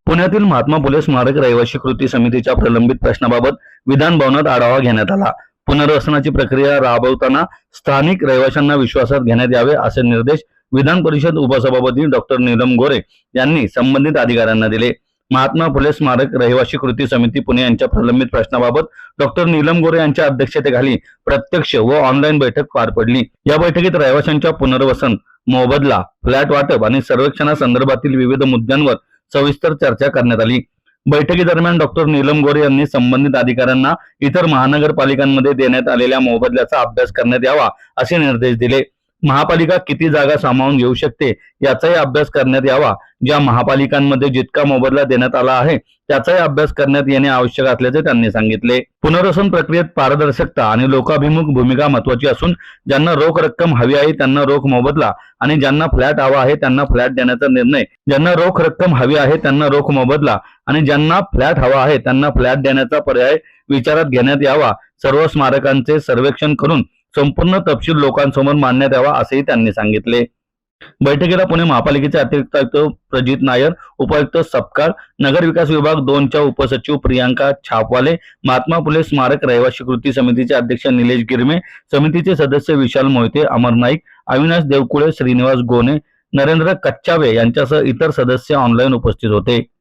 पुण्यातील महात्मा फुले स्मारक रहिवासी कृती समितीच्या प्रलंबित प्रश्नाबाबत विधान भवनात आढावा घेण्यात आला. पुनर्वसनाची प्रक्रिया राबवताना स्थानिक रहिवाशांना विश्वासात घेण्यात यावे असे निर्देश विधान परिषद उपसभापती डॉक्टर नीलम गोरे यांनी संबंधित अधिकाऱ्यांना दिले. महात्मा फुले स्मारक रहिवासी कृती समिती पुणे यांच्या प्रलंबित प्रश्नाबाबत डॉक्टर नीलम गोरे यांच्या अध्यक्षतेखाली प्रत्यक्ष व ऑनलाईन बैठक पार पडली. या बैठकीत रहिवाशांच्या पुनर्वसन, मोबदला, फ्लॅट वाटप आणि सर्वेक्षणासंदर्भातील विविध मुद्द्यांवर सविस्तर चर्चा करण्यात आली. बैठकीदरम्यान डॉक्टर नीलम गोरे यांनी संबंधित अधिकाऱ्यांना इतर महानगरपालिकांमध्ये देण्यात आलेल्या मोबदल्याचा अभ्यास करण्यात यावा असे निर्देश दिले. महापालिका किती जागा सामावून घेऊ शकते याचाही अभ्यास करण्यात यावा. ज्या महापालिकांमध्ये जितका मोबदला देण्यात आला आहे त्याचाही अभ्यास करण्यात येणे आवश्यक असल्याचे त्यांनी सांगितले. पुनर्वसन प्रक्रियेत पारदर्शकता आणि लोकाभिमुख भूमिका महत्वाची असून ज्यांना रोख रक्कम हवी आहे त्यांना रोख मोबदला आणि ज्यांना फ्लॅट हवा आहे त्यांना फ्लॅट देण्याचा निर्णय, ज्यांना रोख रक्कम हवी आहे त्यांना रोख मोबदला आणि ज्यांना फ्लॅट हवा आहे त्यांना फ्लॅट देण्याचा पर्याय विचारात घेण्यात यावा. सर्व स्मारकांचे सर्वेक्षण करून संपूर्ण तपशील लोकांसमोर मांडण्यात यावा असेही त्यांनी सांगितले. बैठकीला पुणे महापालिकेचे अतिरिक्त आयुक्त प्रजित नायर, उपायुक्त सपकाळ, नगर विकास विभाग 2 च्या उपसचिव प्रियांका छापवाले, महात्मा फुले स्मारक रहिवासी कृती समितीचे अध्यक्ष निलेश गिरमे, समितीचे सदस्य विशाल मोहिते, अमर नाईक, अविनाश देवकुळे, श्रीनिवास गोने, नरेंद्र कच्चावे यांच्यासह इतर सदस्य ऑनलाईन उपस्थित होते.